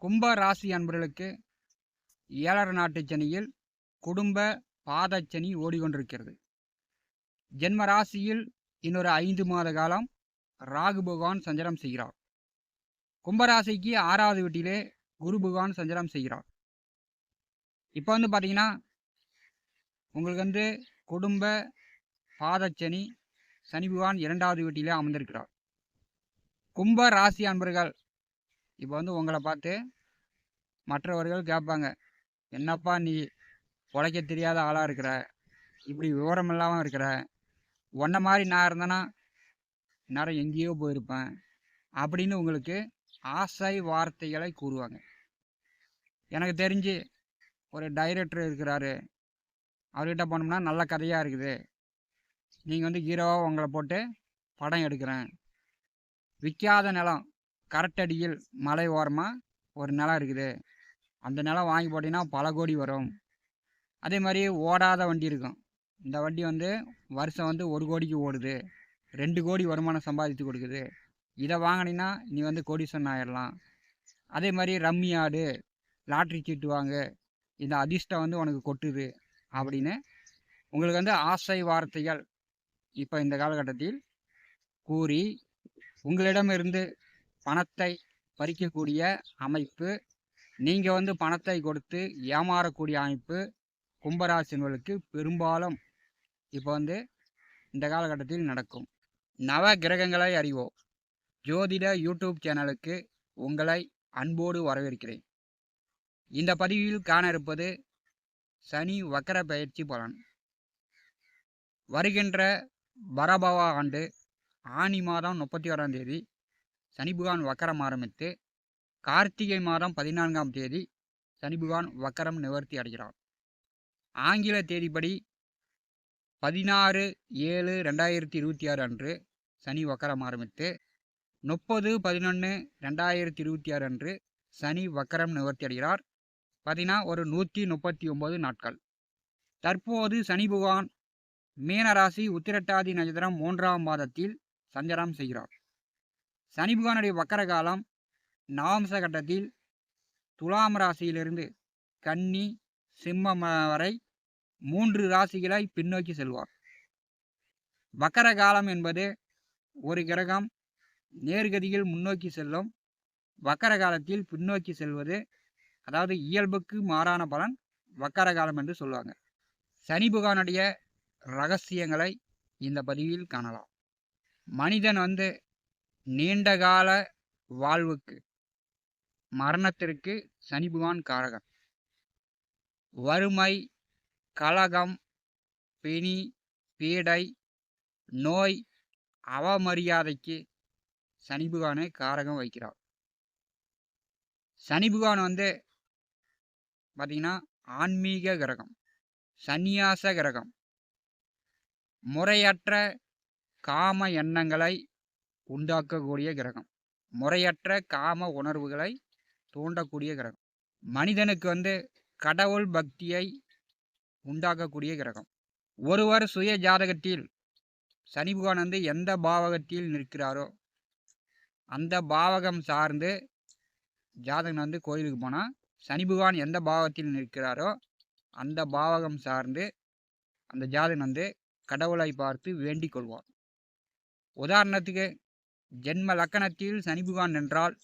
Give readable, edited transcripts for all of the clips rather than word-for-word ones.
கும்ப ராசி அன்பர்களுக்கு 7 நாட்டு சனியில் குடும்ப பாதச்சனி ஓடிக்கொண்டிருக்கிறது. ஜென்ம ராசியில் இன்னொரு 5 மாத காலம் ராகு பகவான் சஞ்சாரம் செய்கிறார். கும்பராசிக்கு 6வது வீட்டிலே குரு பகவான் சஞ்சாரம் செய்கிறார். இப்போ பார்த்தீங்கன்னா உங்களுக்கு குடும்ப பாதச்சனி சனி பகவான் 2வது வீட்டிலே அமர்ந்திருக்கிறார். கும்ப ராசி அன்பர்கள் இப்போ உங்களை பார்த்து மற்றவர்கள் கேட்பாங்க, என்னப்பா நீ உழைக்க தெரியாத ஆளாக இருக்கிற, இப்படி விவரம் இல்லாமல் இருக்கிற, உன்ன மாதிரி நான் இருந்தேன்னா நேரம் எங்கேயோ போயிருப்பேன் அப்படின்னு உங்களுக்கு ஆசை வார்த்தைகளை கூறுவாங்க. எனக்கு தெரிஞ்சு ஒரு டைரக்டர் இருக்கிறாரு, அவர்கிட்ட போனோம்னா நல்ல கதையாக இருக்குது, நீங்கள் ஹீரோவாக உங்களை போட்டு படம் எடுக்கிறேன், விற்காத நிலம் கரட்டடியில் மலை ஓரமாக ஒரு நிலம் இருக்குது, அந்த நிலம் வாங்கி போட்டிங்கன்னா பல கோடி வரும். அதே மாதிரி ஓடாத வண்டி இருக்கும், இந்த வண்டி வருஷம் 1 கோடிக்கு ஓடுது, 2 கோடி வருமானம் சம்பாதித்து கொடுக்குது, இதை வாங்கினீங்கன்னா நீ கோடீஸ்வரன் ஆயிடலாம். அதே மாதிரி ரம்மி ஆடு, லாட்ரி சீட்டு வாங்க, இந்த அதிர்ஷ்டம் உனக்கு கொட்டுது அப்படின்னு உங்களுக்கு ஆசை வார்த்தைகள் இப்போ இந்த காலகட்டத்தில் கூறி உங்களிடமிருந்து பணத்தை பறிக்கக்கூடிய அமைப்பு, நீங்கள் பணத்தை கொடுத்து ஏமாறக்கூடிய அமைப்பு கும்பராசினர்களுக்கு பெரும்பாலும் இப்போ இந்த காலகட்டத்தில் நடக்கும். நவ கிரகங்களை அறிவோம் ஜோதிட யூடியூப் சேனலுக்கு உங்களை அன்போடு வரவேற்கிறேன். இந்த பதிவில் காண இருப்பது சனி வக்கர பயிற்சி பலன். வருகின்ற பரபவ ஆண்டு ஆனி மாதம் 31ஆம் தேதி சனி பகவான் வக்கரம் ஆரம்பித்து கார்த்திகை மாதம் 14ஆம் தேதி சனி பகவான் வக்கரம் நிவர்த்தி அடைகிறார். ஆங்கில தேதிப்படி 16/7/2026 அன்று சனி வக்கரம் ஆரம்பித்து 30/11/2026 அன்று சனி வக்கரம் நிவர்த்தி அடைகிறார். பார்த்தீங்கன்னா ஒரு 139 நாட்கள். தற்போது சனி பகவான் மீனராசி உத்திரட்டாதி நட்சத்திரம் 3ஆம் மாதத்தில் சஞ்சாரம் செய்கிறார். சனி பகவானுடைய வக்கர காலம் நவம்ச கட்டத்தில் துலாம் ராசியிலிருந்து கன்னி சிம்மம் வரை 3 ராசிகளை பின்னோக்கி செல்வார். வக்கர காலம் என்பது ஒரு கிரகம் நேர்கதியில் முன்னோக்கி செல்லும், வக்கர காலத்தில் பின்னோக்கி செல்வது, அதாவது இயல்புக்கு மாறான பலன் வக்கர காலம் என்று சொல்லுவாங்க. சனி பகவானுடைய ரகசியங்களை இந்த பதிவில் காணலாம். மனிதன் நீண்டகால வாழ்வுக்கு மரணத்திற்கு சனி பகவான் காரகன். வறுமை, கலகம், பிணி, பீடை, நோய், அவமரியாதைக்கு சனி பகவானை காரகம் வைக்கிறார். சனி பகவான் பார்த்தீங்கன்னா ஆன்மீக கிரகம், சந்நியாச கிரகம், முறையற்ற காம எண்ணங்களை உண்டாக்கக்கூடிய கிரகம், முறையற்ற காம உணர்வுகளை தூண்டக்கூடிய கிரகம், மனிதனுக்கு கடவுள் பக்தியை உண்டாக்கக்கூடிய கிரகம். ஒருவர் சுய ஜாதகத்தில் சனி பகவான் எந்த பாவகத்தில் நிற்கிறாரோ அந்த பாவகம் சார்ந்து ஜாதகன் கோயிலுக்கு போனால் சனி பகவான் எந்த பாவத்தில் நிற்கிறாரோ அந்த பாவகம் சார்ந்து அந்த ஜாதகன் கடவுளை பார்த்து வேண்டிக் கொள்வார். உதாரணத்துக்கு ஜென்ம லக்கணத்தில் சனி பகவான் நின்றால்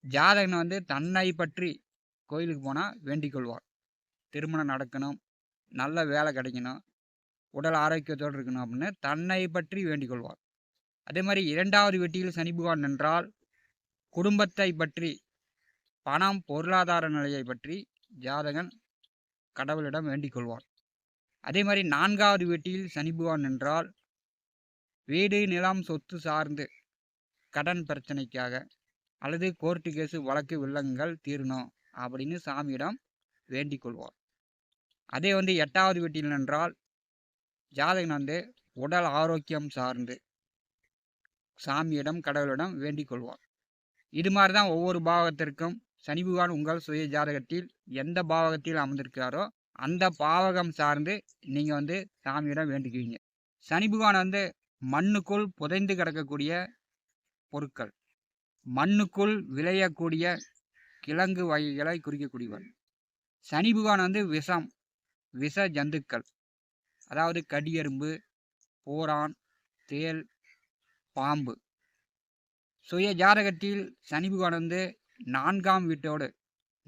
ஜாதகன் தன்னை பற்றி கோயிலுக்கு போனால் வேண்டிக் கொள்வார். திருமணம் நடக்கணும், நல்ல வேலை கிடைக்கணும், உடல் ஆரோக்கியத்தோடு இருக்கணும் அப்படின்னு தன்னை பற்றி வேண்டிக் கொள்வார். அதே மாதிரி 2வது வீட்டில் சனி பகவான் நின்றால் குடும்பத்தை பற்றி, பணம் பொருளாதார நிலையை பற்றி ஜாதகன் கடவுளிடம் வேண்டிக் கொள்வார். அதே மாதிரி 4வது வீட்டில் சனி பகவான் நின்றால் வீடு நிலம் சொத்து சார்ந்து கடன் பிரச்சனைக்காக அல்லது கோர்ட்டு கேஸு வழக்கு வில்லங்கள் தீரணும் அப்படின்னு சாமியிடம் வேண்டிக் கொள்வார். அதே 8வது வீட்டில் நின்றால் ஜாதகன் உடல் ஆரோக்கியம் சார்ந்து சாமியிடம் கடவுளிடம் வேண்டிக் கொள்வார். இது மாதிரி தான் ஒவ்வொரு பாவகத்திற்கும் சனி பகவான் உங்கள் சுய ஜாதகத்தில் எந்த பாவகத்தில் அமர்ந்திருக்காரோ அந்த பாவகம் சார்ந்து நீங்கள் சாமியிடம் வேண்டிக்குவீங்க. சனி பகவான் மண்ணுக்குள் புதைந்து கிடக்கக்கூடிய பொருட்கள், மண்ணுக்குள் விளையக்கூடிய கிழங்கு வகைகளை குறிக்கக்கூடியவர். சனி பகவான் வந்து விஷ ஜந்துக்கள், அதாவது கடியெறும்பு, போரான், தேள், பாம்பு. சுய ஜாதகத்தில் சனி பகவான் வந்து 4ஆம் வீட்டோடு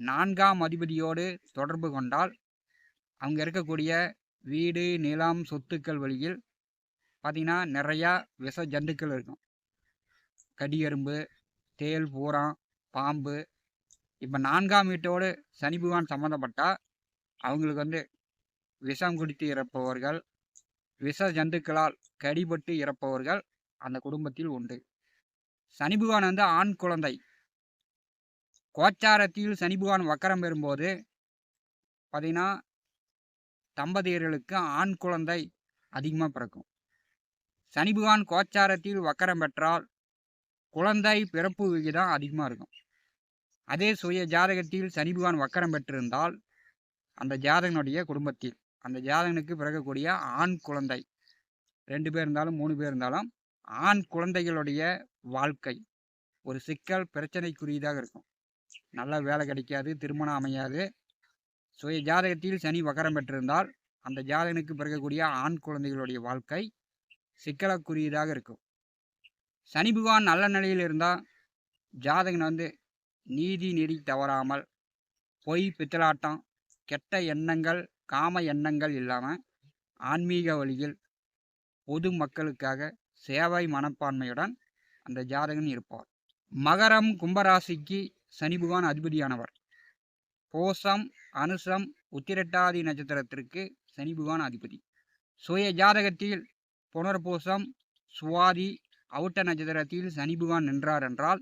4ஆம் அதிபதியோடு தொடர்பு கொண்டால் அவங்க இருக்கக்கூடிய வீடு, நிலம், சொத்துக்கள் வழியில் பார்த்திங்கன்னா நிறையா விஷ ஜந்துக்கள் இருக்கும். கடியெறும்பு, தேள், பூரான், பாம்பு. இப்போ 4ஆம் வீட்டோடு சனி பகவான் சம்மந்தப்பட்டால் அவங்களுக்கு வந்து விஷம் குடித்து இறப்பவர்கள், விஷ ஜந்துக்களால் கடிபட்டு இறப்பவர்கள் அந்த குடும்பத்தில் உண்டு. சனி பகவான் வந்து ஆண் குழந்தை. கோச்சாரத்தில் சனி பகவான் வக்கரம் பெறும்போது பார்த்திங்கன்னா தம்பதியர்களுக்கு ஆண் குழந்தை அதிகமாக பிறக்கும். சனி பகவான் கோச்சாரத்தில் வக்கரம் பெற்றால் குழந்தை பிறப்பு விகிதம் அதிகமாக இருக்கும். அதே சுய ஜாதகத்தில் சனி பகவான் வக்கரம் பெற்றிருந்தால் அந்த ஜாதகனுடைய குடும்பத்தில் அந்த ஜாதகனுக்கு பிறக்கக்கூடிய ஆண் குழந்தை 2 பேர் இருந்தாலும் 3 பேர் இருந்தாலும் ஆண் குழந்தைகளுடைய வாழ்க்கை ஒரு சிக்கல் பிரச்சனைக்குரியதாக இருக்கும். நல்ல வேலை கிடைக்காது, திருமணம் அமையாது. சுய ஜாதகத்தில் சனி வக்கரம் பெற்றிருந்தால் அந்த ஜாதகனுக்கு பிறக்கக்கூடிய ஆண் குழந்தைகளுடைய வாழ்க்கை சிக்கலுக்குரியதாக இருக்கும். சனி பகவான் நல்ல நிலையில் இருந்தால் ஜாதகன் வந்து நீதி நெறி தவறாமல், பொய், பித்தலாட்டம், கெட்ட எண்ணங்கள், காம எண்ணங்கள் இல்லாமல் ஆன்மீக வழியில் பொது மக்களுக்காக சேவை மனப்பான்மையுடன் அந்த ஜாதகன் இருப்பார். மகரம், கும்பராசிக்கு சனி பகவான் அதிபதியானவர். பூசம், அனுசம், உத்திரட்டாதி நட்சத்திரத்திற்கு சனி பகவான் அதிபதி. சுய ஜாதகத்தில் புனர்பூசம், சுவாதி, அவுட்ட நட்சத்திரத்தில் சனி பகவான் நின்றார் என்றால்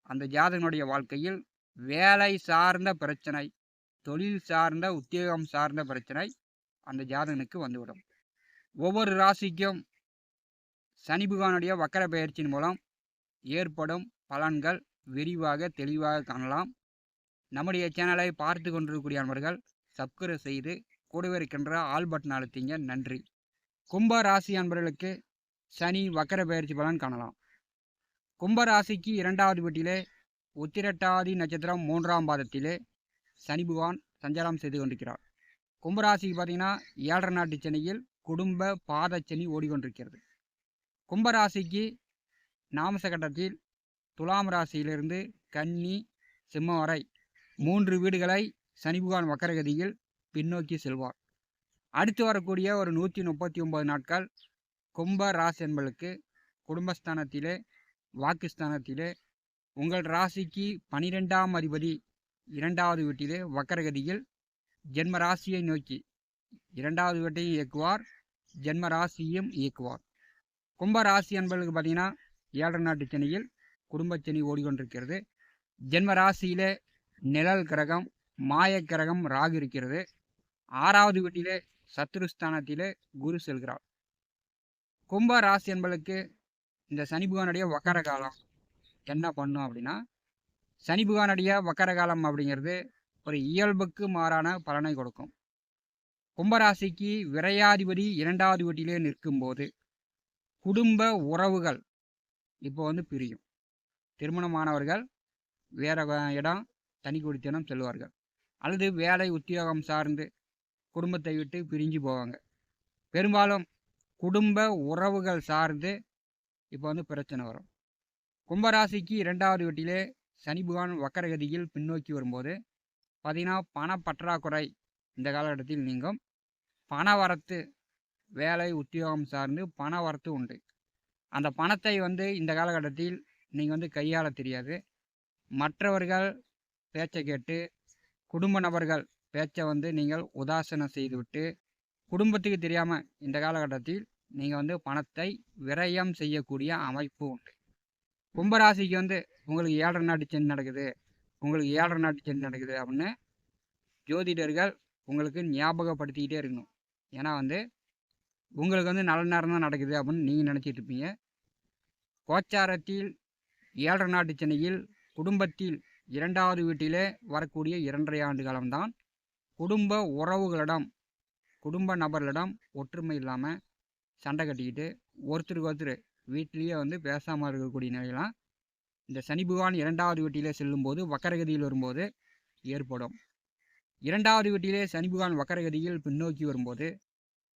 அந்த ஜாதகனுடைய வாழ்க்கையில் வேலை சார்ந்த பிரச்சனை, தொழில் சார்ந்த, உத்தியோகம் சார்ந்த பிரச்சனை அந்த ஜாதகனுக்கு வந்துவிடும். ஒவ்வொரு ராசிக்கும் சனி பகவானுடைய வக்கர பெயர்ச்சியின் மூலம் ஏற்படும் பலன்கள் விரிவாக தெளிவாக காணலாம். நம்முடைய சேனலை பார்த்து கொண்டிருக்கக்கூடிய நண்பர்கள் சப்ஸ்கிரைப் செய்து கூடவே இருக்கின்ற ஆல் பட்டன் அழுத்திங்க. நன்றி. கும்ப ராசி அன்பர்களுக்கு சனி வக்கர பெயர்ச்சி பலன் காணலாம். கும்பராசிக்கு 2வது வீட்டிலே உத்திரட்டாதி நட்சத்திரம் 3ஆம் பாதத்திலே சனி பகவான் சஞ்சாரம் செய்து கொண்டிருக்கிறார். கும்பராசிக்கு பார்த்தீங்கன்னா 7.5 நாட்டு சனியில் குடும்ப பாதச்சனி ஓடிக்கொண்டிருக்கிறது. கும்பராசிக்கு நாமச கட்டத்தில் துலாம் ராசியிலிருந்து கன்னி, சிம்மம் வரை 3 வீடுகளை சனி பகவான் வக்கரகதியில் பின்னோக்கி செல்வார். அடுத்து வரக்கூடிய ஒரு 139 நாட்கள் கும்ப ராசி என்பதற்கு குடும்பஸ்தானத்திலே, வாக்குஸ்தானத்திலே உங்கள் ராசிக்கு 12ஆம் அதிபதி 2வது வீட்டிலே வக்கரகதியில் ஜென்ம ராசியை நோக்கி 2வது வீட்டையும் இயக்குவார், ஜென்ம ராசியும் இயக்குவார். கும்ப ராசி என்பதற்கு பார்த்தீங்கன்னா 7.5 நாட்டு சனியில் குடும்பச்சனி ஓடிக்கொண்டிருக்கிறது. ஜென்ம ராசியிலே நிழல் கிரகம், மாய கிரகம் ராகு இருக்கிறது. 6வது வீட்டிலே சத்துருஸ்தானத்திலே குரு செல்கிறார். கும்ப ராசி என்பதற்கு இந்த சனி பகவானுடைய வக்கர காலம் என்ன பண்ணும் அப்படின்னா, சனி பகவானுடைய வக்கர காலம் அப்படிங்கிறது ஒரு இயல்புக்கு மாறான பலனை கொடுக்கும். கும்பராசிக்கு விரையாதிபதி 2வது வீட்டிலே நிற்கும்போது குடும்ப உறவுகள் இப்போ வந்து பிரியும். திருமணமானவர்கள் வேற இடம், தனி குடித்தனம் செல்வார்கள், அல்லது வேலை உத்தியோகம் சார்ந்து குடும்பத்தை விட்டு பிரிஞ்சு போவாங்க. பெரும்பாலும் குடும்ப உறவுகள் சார்ந்து இப்போ வந்து பிரச்சனை வரும். கும்பராசிக்கு 2வது வீட்டிலே சனி பகவான் வக்கரகதியில் பின்னோக்கி வரும்போது பார்த்தீங்கன்னா பணப்பற்றாக்குறை இந்த காலகட்டத்தில் நீங்கும். பண வரத்து, வேலை உத்தியோகம் சார்ந்து பண வரத்து உண்டு. அந்த பணத்தை வந்து இந்த காலகட்டத்தில் நீங்கள் வந்து கையாள தெரியாது. மற்றவர்கள் பேச்சை கேட்டு, குடும்ப நபர்கள் பேச்சை வந்து நீங்கள் உதாசீனம் செய்துவிட்டு, குடும்பத்துக்கு தெரியாமல் இந்த காலகட்டத்தில் நீங்கள் வந்து பணத்தை விரயம் செய்யக்கூடிய அமைப்பு உண்டு. கும்பராசிக்கு வந்து உங்களுக்கு 7.5 நாட்டு சனி நடக்குது, உங்களுக்கு 7.5 நாட்டு சனி நடக்குது அப்படின்னு ஜோதிடர்கள் உங்களுக்கு ஞாபகப்படுத்திக்கிட்டே இருக்கணும். ஏன்னா வந்து உங்களுக்கு வந்து நல்ல நேரம் தான் நடக்குது அப்படின்னு நீங்கள் நினச்சிட்டு இருப்பீங்க. கோச்சாரத்தில் 7.5 நாட்டு சனியில் குடும்பத்தில் 2வது வீட்டிலே வரக்கூடிய 2.5 ஆண்டு காலம்தான் குடும்ப உறவுகளிடம், குடும்ப நபர்களிடம் ஒற்றுமை இல்லாமல் சண்டை கட்டிக்கிட்டு ஒருத்தருக்கு ஒருத்தர் வீட்லேயே வந்து பேசாமல் இருக்கக்கூடிய நிலையெல்லாம் இந்த சனி பகவான் 2வது வீட்டிலே செல்லும்போது வக்கரகதியில் வரும்போது ஏற்படும். 2வது வீட்டிலே சனி பகவான் வக்கரகதியில் பின்னோக்கி வரும்போது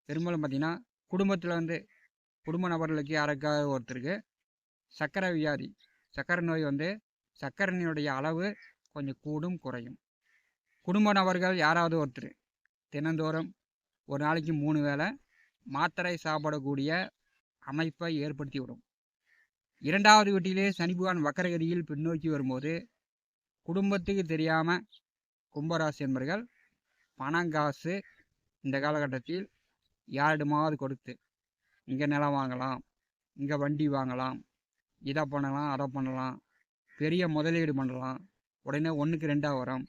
பெரும்பாலும் பார்த்திங்கன்னா குடும்பத்தில் வந்து குடும்ப நபர்களுக்கு யாருக்காவது ஒருத்தருக்கு சர்க்கரை வியாதி, சர்க்கரை நோய் வந்து சர்க்கரையினுடைய அளவு கொஞ்சம் கூடும் குறையும். குடும்ப நபர்கள் யாராவது ஒருத்தர் தினந்தோறும் ஒரு நாளைக்கு 3 வேளை மாத்திரை சாப்பிடக்கூடிய அமைப்பை ஏற்படுத்தி விடும். 2வது வீட்டிலே சனி பகவான் வக்கரகதியில் பின்னோக்கி வரும்போது குடும்பத்துக்கு தெரியாமல் கும்பராசி என்பர்கள் பணங்காசு இந்த காலகட்டத்தில் யாரிடமாவது கொடுத்து இங்கே நிலம் வாங்கலாம், இங்கே வண்டி வாங்கலாம், இதை பண்ணலாம், அதை பண்ணலாம், பெரிய முதலீடு பண்ணலாம், உடனே 1க்கு 2 வரும்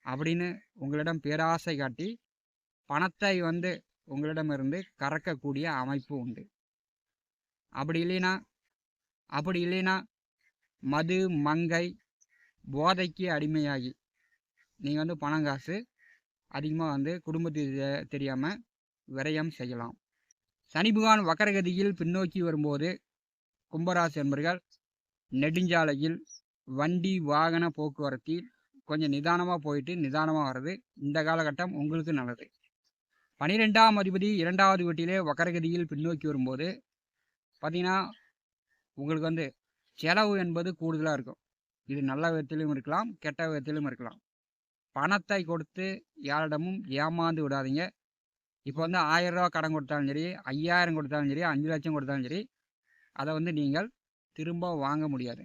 அப்படின்னு உங்களிடம் பேராசை காட்டி பணத்தை வந்து உங்களிடமிருந்து கறக்கக்கூடிய அமைப்பு உண்டு. அப்படி இல்லைன்னா மது, மங்கை, போதைக்கு அடிமையாகி நீங்கள் வந்து பணங்காசு அதிகமாக வந்து குடும்பத்துக்கு தெரியாமல் விரயம் செய்யலாம். சனி பகவான் வக்கரகதியில் பின்னோக்கி வரும்போது கும்பராசி என்பர்கள் நெடுஞ்சாலையில் வண்டி வாகன போக்குவரத்தில் கொஞ்சம் நிதானமாக போயிட்டு நிதானமாக வர்றது இந்த காலகட்டம் உங்களுக்கு நல்லது. 12ஆம் அதிபதி 2வது வீட்டிலே வக்கரகதியில் பின்னோக்கி வரும்போது பார்த்திங்கன்னா உங்களுக்கு வந்து செலவு என்பது கூடுதலாக இருக்கும். இது நல்ல விதத்திலும் இருக்கலாம், கெட்ட விதத்திலும் இருக்கலாம். பணத்தை கொடுத்து யாரிடமும் ஏமாந்து விடாதீங்க. இப்போ வந்து 1000 ரூபா கடன் கொடுத்தாலும் சரி, 5000 கொடுத்தாலும் சரி, 5 லட்சம் கொடுத்தாலும் சரி, அதை வந்து நீங்கள் திரும்ப வாங்க முடியாது.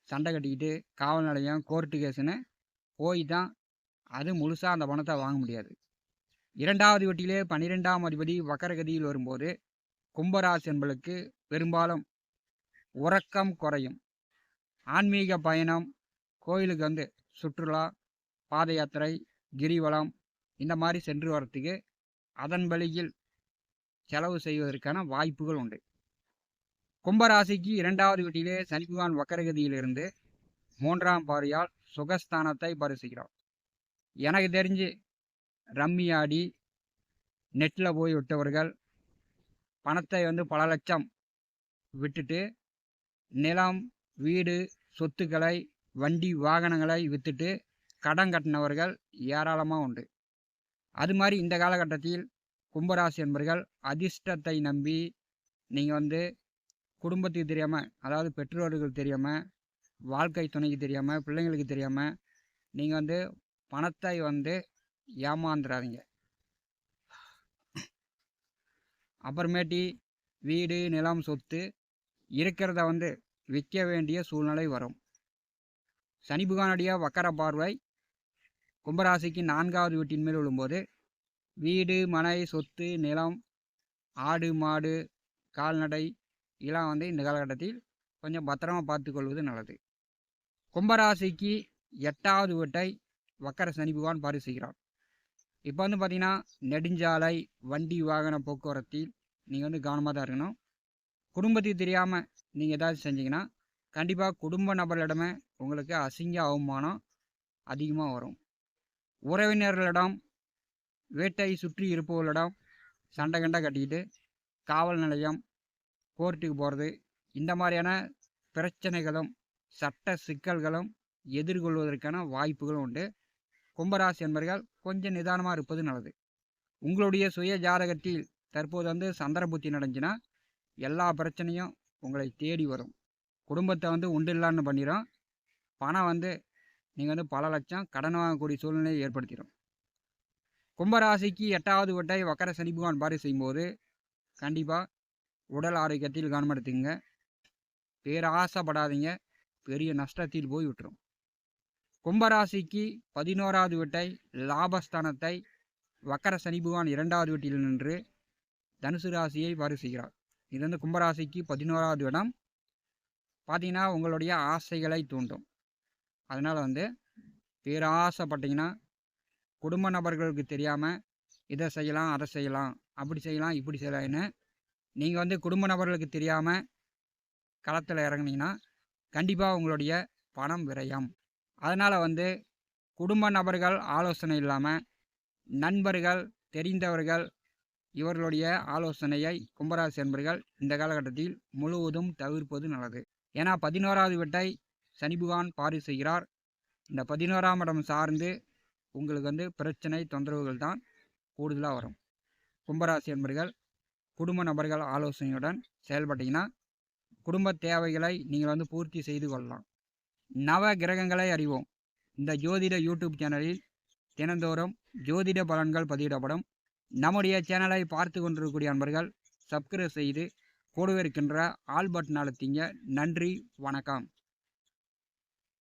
சண்டை கட்டிக்கிட்டு காவல் நிலையம், கோர்ட்டு கேஸுன்னு போய் தான் அது முழுசாக அந்த பணத்தை வாங்க முடியாது. 2வது வீட்டிலே 12ஆம் அதிபதி வக்கரகதியில் வரும்போது கும்பராசி என்பளுக்கு பெரும்பாலும் உறக்கம் குறையும். ஆன்மீக பயணம், கோயிலுக்கு வந்து சுற்றுலா, பாத யாத்திரை, கிரிவலம் இந்த மாதிரி சென்று வரத்துக்கு அதன் வழியில் செலவு செய்வதற்கான வாய்ப்புகள் உண்டு. கும்பராசிக்கு 2வது வீட்டிலே சனி பகவான் வக்கரகதியிலிருந்து 3ஆம் பார்வையால் சுகஸ்தானத்தை பரிசுகிறார். எனக்கு தெரிஞ்சு ரம்மி ஆடி நெட்டில் போய் விட்டவர்கள் பணத்தை வந்து பல லட்சம் விட்டுட்டு நிலம், வீடு, சொத்துக்களை, வண்டி வாகனங்களை விற்றுட்டு கடன் கட்டினவர்கள் ஏராளமாக உண்டு. அது மாதிரி இந்த காலகட்டத்தில் கும்பராசி என்பர்கள் அதிர்ஷ்டத்தை நம்பி நீங்கள் வந்து குடும்பத்துக்கு தெரியாமல், அதாவது பெற்றோர்கள் தெரியாமல், வாழ்க்கை துணைக்கு தெரியாமல், பிள்ளைங்களுக்கு தெரியாமல் நீங்கள் வந்து பணத்தை வந்து ஏமாந்துடாதீங்க. அப்புறமேட்டி வீடு, நிலம், சொத்து இருக்கிறத வந்து விற்க வேண்டிய சூழ்நிலை வரும். சனி பகவானுடைய வக்கர பார்வை கும்பராசிக்கு 4வது வீட்டின் மேல் விழும்போது வீடு, மனை, சொத்து, நிலம், ஆடு, மாடு, கால்நடை இதெல்லாம் வந்து இந்த காலகட்டத்தில் கொஞ்சம் பத்திரமாக பார்த்துக்கொள்வது நல்லது. கும்பராசிக்கு 8வது வீட்டை வக்கர சனி பகவான் பார்வை செய்கிறார். இப்போ வந்து பார்த்திங்கன்னா நெடுஞ்சாலை, வண்டி வாகன போக்குவரத்தில் நீங்கள் வந்து கவனமாக தான் இருக்கணும். குடும்பத்துக்கு தெரியாமல் நீங்கள் ஏதாவது செஞ்சீங்கன்னா கண்டிப்பாக குடும்ப நபர்களிடமே உங்களுக்கு அசிங்க அவமானம் அதிகமாக வரும். உறவினர்களிடம், வீட்டை சுற்றி இருப்பவர்களிடம் சண்டை கண்டை கட்டிக்கிட்டு காவல் நிலையம், கோர்ட்டுக்கு போகிறது இந்த மாதிரியான பிரச்சனைகளும் சட்ட சிக்கல்களும் எதிர்கொள்வதற்கான வாய்ப்புகளும் உண்டு. கும்பராசி என்பர்கள் கொஞ்சம் நிதானமாக இருப்பது நல்லது. உங்களுடைய சுய ஜாதகத்தில் தற்போது வந்து சந்திர புத்தி நடந்துச்சுன்னா எல்லா பிரச்சனையும் உங்களை தேடி வரும். குடும்பத்தை வந்து உண்டில்லான்னு பண்ணிடும். பணம் வந்து நீங்கள் வந்து பல லட்சம் கடன் வாங்கக்கூடிய சூழ்நிலையை ஏற்படுத்திடும். கும்பராசிக்கு 8வது வீட்டை வக்கர சனி பகவான் பார்வை செய்யும்போது கண்டிப்பாக உடல் ஆரோக்கியத்தில் கவனம் எடுத்துங்க. பேராசைப்படாதீங்க, பெரிய நஷ்டத்தில் போய் விட்டுரும். கும்பராசிக்கு 11வது வீட்டை லாபஸ்தானத்தை வக்கர சனி பகவான் 2வது வீட்டில் நின்று தனுசு ராசியை பார்வை செய்கிறார். இது வந்து கும்பராசிக்கு 11வது இடம். பார்த்தீங்கன்னா உங்களுடைய ஆசைகளை தூண்டும். அதனால் வந்து பேராசைப்பட்டீங்கன்னா குடும்ப நபர்களுக்கு தெரியாமல் இதை செய்யலாம், அதை செய்யலாம், அப்படி செய்யலாம், இப்படி செய்யலாம்னு நீங்கள் வந்து குடும்ப நபர்களுக்கு தெரியாமல் களத்தில் இறங்குனீங்கன்னா கண்டிப்பாக உங்களுடைய பணம் விரயம். அதனால் வந்து குடும்ப நபர்கள் ஆலோசனை இல்லாமல் நண்பர்கள், தெரிந்தவர்கள் இவர்களுடைய ஆலோசனையை கும்பராசி என்பர்கள் இந்த காலகட்டத்தில் முழுவதும் தவிர்ப்பது நல்லது. ஏன்னா 11வது வீட்டை சனி பகவான் பாரி செய்கிறார். இந்த 11ஆம் இடம் சார்ந்து உங்களுக்கு பிரச்சனை தொந்தரவுகள் தான் கூடுதலாக வரும். கும்பராசி என்பர்கள் குடும்ப நபர்கள் ஆலோசனையுடன் செயல்பட்டீங்கன்னா குடும்ப தேவைகளை நீங்கள் பூர்த்தி செய்து கொள்ளலாம். நவ கிரகங்களை அறிவோம். இந்த ஜோதிட யூடியூப் சேனலில் தினந்தோறும் ஜோதிட பலன்கள் பதிவிடப்படும். நம்முடைய சேனலை பார்த்து கொண்டிருக்கக்கூடிய அன்பர்கள் சப்ஸ்கிரைப் செய்து கூடவே இருக்கின்ற ஆல் பட்டன் அழுத்திங்க. நன்றி, வணக்கம்.